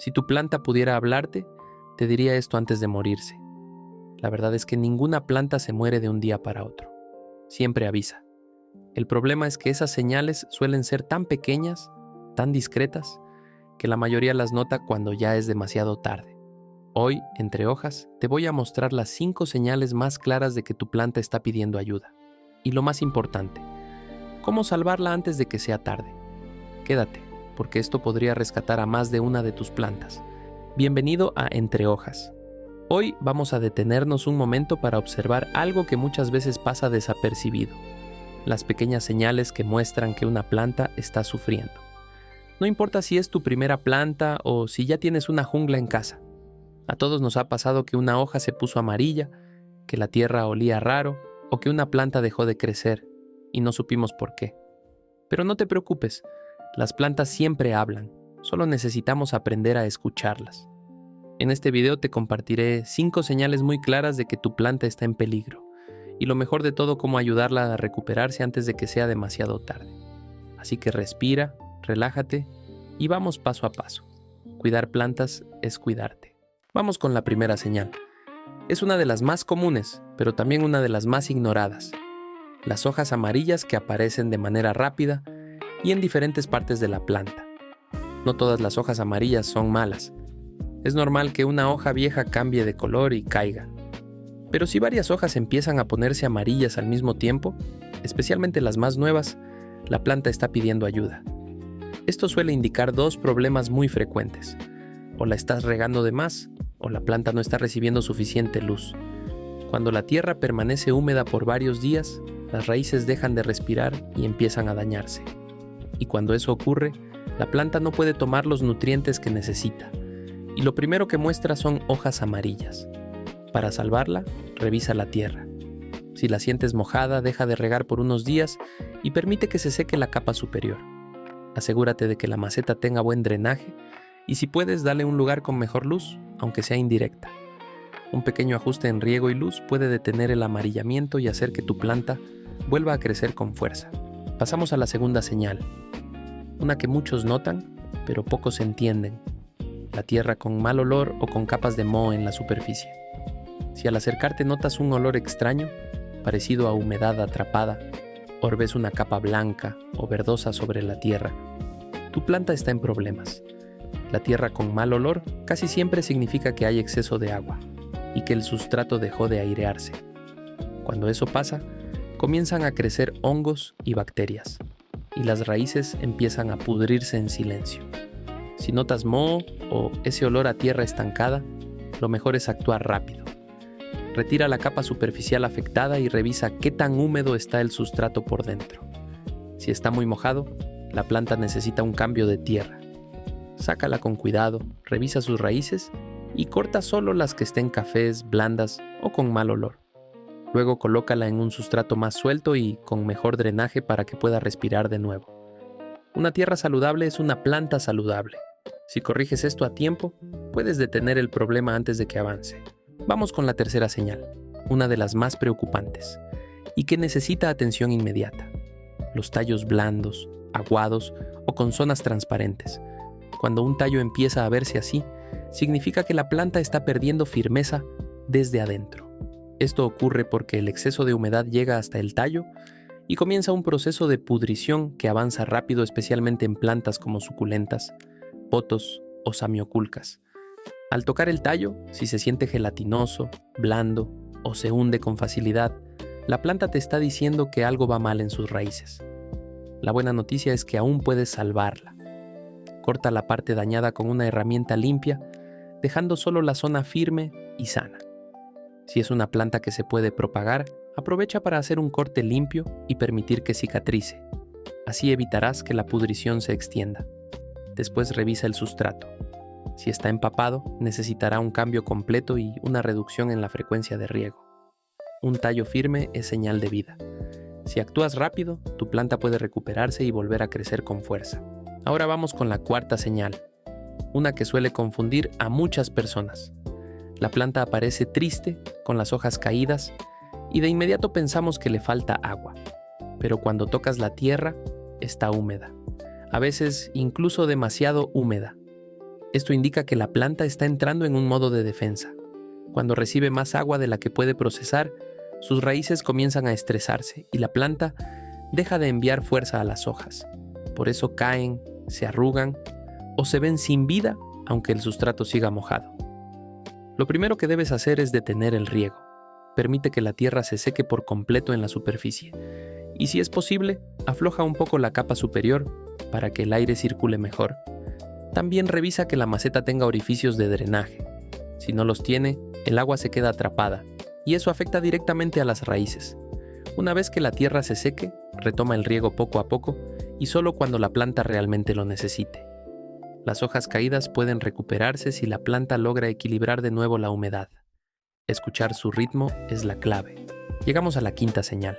Si tu planta pudiera hablarte, te diría esto antes de morirse. La verdad es que ninguna planta se muere de un día para otro. Siempre avisa. El problema es que esas señales suelen ser tan pequeñas, tan discretas, que la mayoría las nota cuando ya es demasiado tarde. Hoy, entre hojas, te voy a mostrar las 5 señales más claras de que tu planta está pidiendo ayuda. Y lo más importante, cómo salvarla antes de que sea tarde. Quédate, porque esto podría rescatar a más de una de tus plantas. Bienvenido a Entre Hojas. Hoy vamos a detenernos un momento para observar algo que muchas veces pasa desapercibido. Las pequeñas señales que muestran que una planta está sufriendo. No importa si es tu primera planta o si ya tienes una jungla en casa. A todos nos ha pasado que una hoja se puso amarilla, que la tierra olía raro o que una planta dejó de crecer y no supimos por qué. Pero no te preocupes, las plantas siempre hablan, solo necesitamos aprender a escucharlas. En este video te compartiré 5 señales muy claras de que tu planta está en peligro y lo mejor de todo, cómo ayudarla a recuperarse antes de que sea demasiado tarde. Así que respira, relájate y vamos paso a paso. Cuidar plantas es cuidarte. Vamos con la primera señal. Es una de las más comunes, pero también una de las más ignoradas. Las hojas amarillas que aparecen de manera rápida y en diferentes partes de la planta. No todas las hojas amarillas son malas. Es normal que una hoja vieja cambie de color y caiga. Pero si varias hojas empiezan a ponerse amarillas al mismo tiempo, especialmente las más nuevas, la planta está pidiendo ayuda. Esto suele indicar 2 problemas muy frecuentes. O la estás regando de más, o la planta no está recibiendo suficiente luz. Cuando la tierra permanece húmeda por varios días, las raíces dejan de respirar y empiezan a dañarse. Y cuando eso ocurre, la planta no puede tomar los nutrientes que necesita. Y lo primero que muestra son hojas amarillas. Para salvarla, revisa la tierra. Si la sientes mojada, deja de regar por unos días y permite que se seque la capa superior. Asegúrate de que la maceta tenga buen drenaje y si puedes, dale un lugar con mejor luz, aunque sea indirecta. Un pequeño ajuste en riego y luz puede detener el amarillamiento y hacer que tu planta vuelva a crecer con fuerza. Pasamos a la segunda señal. Una que muchos notan, pero pocos entienden. La tierra con mal olor o con capas de moho en la superficie. Si al acercarte notas un olor extraño, parecido a humedad atrapada, o ves una capa blanca o verdosa sobre la tierra, tu planta está en problemas. La tierra con mal olor casi siempre significa que hay exceso de agua y que el sustrato dejó de airearse. Cuando eso pasa, comienzan a crecer hongos y bacterias, y las raíces empiezan a pudrirse en silencio. Si notas moho o ese olor a tierra estancada, lo mejor es actuar rápido. Retira la capa superficial afectada y revisa qué tan húmedo está el sustrato por dentro. Si está muy mojado, la planta necesita un cambio de tierra. Sácala con cuidado, revisa sus raíces y corta solo las que estén cafés, blandas o con mal olor. Luego colócala en un sustrato más suelto y con mejor drenaje para que pueda respirar de nuevo. Una tierra saludable es una planta saludable. Si corriges esto a tiempo, puedes detener el problema antes de que avance. Vamos con la tercera señal, una de las más preocupantes, y que necesita atención inmediata. Los tallos blandos, aguados o con zonas transparentes. Cuando un tallo empieza a verse así, significa que la planta está perdiendo firmeza desde adentro. Esto ocurre porque el exceso de humedad llega hasta el tallo y comienza un proceso de pudrición que avanza rápido, especialmente en plantas como suculentas, potos o samioculcas. Al tocar el tallo, si se siente gelatinoso, blando o se hunde con facilidad, la planta te está diciendo que algo va mal en sus raíces. La buena noticia es que aún puedes salvarla. Corta la parte dañada con una herramienta limpia, dejando solo la zona firme y sana. Si es una planta que se puede propagar, aprovecha para hacer un corte limpio y permitir que cicatrice. Así evitarás que la pudrición se extienda. Después revisa el sustrato. Si está empapado, necesitará un cambio completo y una reducción en la frecuencia de riego. Un tallo firme es señal de vida. Si actúas rápido, tu planta puede recuperarse y volver a crecer con fuerza. Ahora vamos con la cuarta señal, una que suele confundir a muchas personas. La planta aparece triste, con las hojas caídas, y de inmediato pensamos que le falta agua. Pero cuando tocas la tierra, está húmeda. A veces incluso demasiado húmeda. Esto indica que la planta está entrando en un modo de defensa. Cuando recibe más agua de la que puede procesar, sus raíces comienzan a estresarse y la planta deja de enviar fuerza a las hojas. Por eso caen, se arrugan o se ven sin vida aunque el sustrato siga mojado. Lo primero que debes hacer es detener el riego. Permite que la tierra se seque por completo en la superficie. Y si es posible, afloja un poco la capa superior para que el aire circule mejor. También revisa que la maceta tenga orificios de drenaje. Si no los tiene, el agua se queda atrapada y eso afecta directamente a las raíces. Una vez que la tierra se seque, retoma el riego poco a poco y solo cuando la planta realmente lo necesite. Las hojas caídas pueden recuperarse si la planta logra equilibrar de nuevo la humedad. Escuchar su ritmo es la clave. Llegamos a la quinta señal,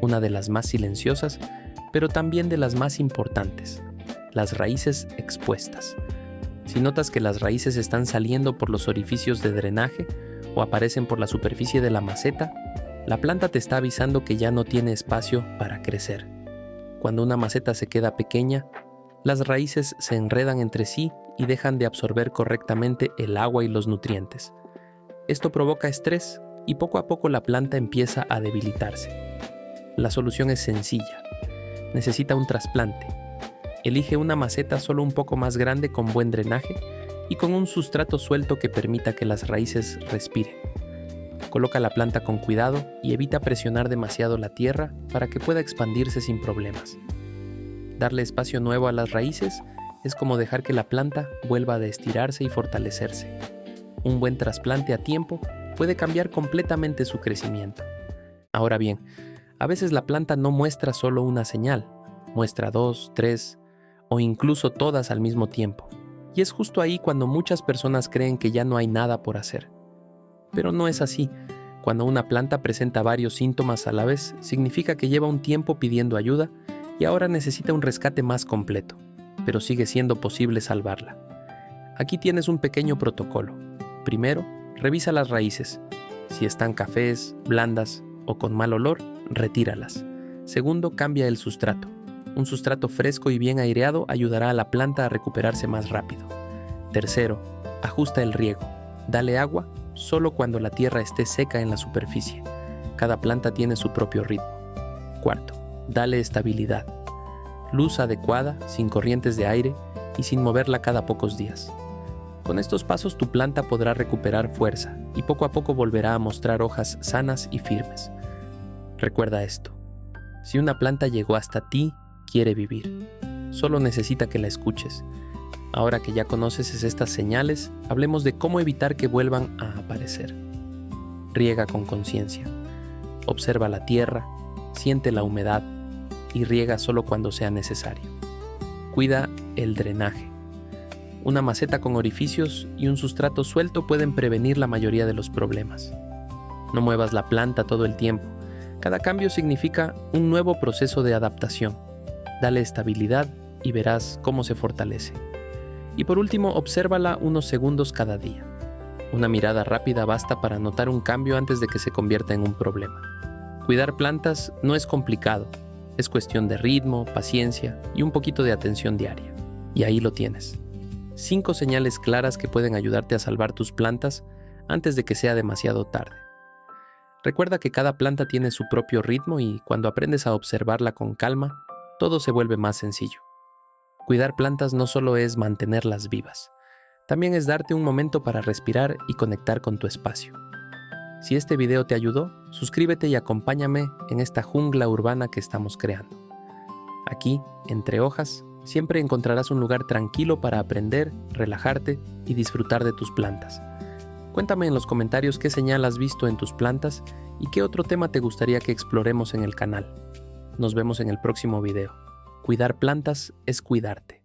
una de las más silenciosas, pero también de las más importantes: las raíces expuestas. Si notas que las raíces están saliendo por los orificios de drenaje o aparecen por la superficie de la maceta, la planta te está avisando que ya no tiene espacio para crecer. Cuando una maceta se queda pequeña, las raíces se enredan entre sí y dejan de absorber correctamente el agua y los nutrientes. Esto provoca estrés y poco a poco la planta empieza a debilitarse. La solución es sencilla. Necesita un trasplante. Elige una maceta solo un poco más grande con buen drenaje y con un sustrato suelto que permita que las raíces respiren. Coloca la planta con cuidado y evita presionar demasiado la tierra para que pueda expandirse sin problemas. Darle espacio nuevo a las raíces es como dejar que la planta vuelva a estirarse y fortalecerse. Un buen trasplante a tiempo puede cambiar completamente su crecimiento. Ahora bien, a veces la planta no muestra solo una señal, muestra 2, 3 o incluso todas al mismo tiempo. Y es justo ahí cuando muchas personas creen que ya no hay nada por hacer. Pero no es así. Cuando una planta presenta varios síntomas a la vez, significa que lleva un tiempo pidiendo ayuda y ahora necesita un rescate más completo, pero sigue siendo posible salvarla. Aquí tienes un pequeño protocolo. Primero, revisa las raíces. Si están cafés, blandas o con mal olor, retíralas. Segundo, cambia el sustrato. Un sustrato fresco y bien aireado ayudará a la planta a recuperarse más rápido. Tercero, ajusta el riego. Dale agua solo cuando la tierra esté seca en la superficie. Cada planta tiene su propio ritmo. Cuarto, dale estabilidad. Luz adecuada, sin corrientes de aire y sin moverla cada pocos días. Con estos pasos tu planta podrá recuperar fuerza y poco a poco volverá a mostrar hojas sanas y firmes. Recuerda esto: si una planta llegó hasta ti, quiere vivir. Solo necesita que la escuches. Ahora que ya conoces estas señales, hablemos de cómo evitar que vuelvan a aparecer. Riega con conciencia. Observa la tierra, siente la humedad y riega solo cuando sea necesario. Cuida el drenaje. Una maceta con orificios y un sustrato suelto pueden prevenir la mayoría de los problemas. No muevas la planta todo el tiempo. Cada cambio significa un nuevo proceso de adaptación. Dale estabilidad y verás cómo se fortalece. Y por último, obsérvala unos segundos cada día. Una mirada rápida basta para notar un cambio antes de que se convierta en un problema. Cuidar plantas no es complicado. Es cuestión de ritmo, paciencia y un poquito de atención diaria. Y ahí lo tienes. 5 señales claras que pueden ayudarte a salvar tus plantas antes de que sea demasiado tarde. Recuerda que cada planta tiene su propio ritmo y cuando aprendes a observarla con calma, todo se vuelve más sencillo. Cuidar plantas no solo es mantenerlas vivas, también es darte un momento para respirar y conectar con tu espacio. Si este video te ayudó, suscríbete y acompáñame en esta jungla urbana que estamos creando. Aquí, entre hojas, siempre encontrarás un lugar tranquilo para aprender, relajarte y disfrutar de tus plantas. Cuéntame en los comentarios qué señal has visto en tus plantas y qué otro tema te gustaría que exploremos en el canal. Nos vemos en el próximo video. Cuidar plantas es cuidarte.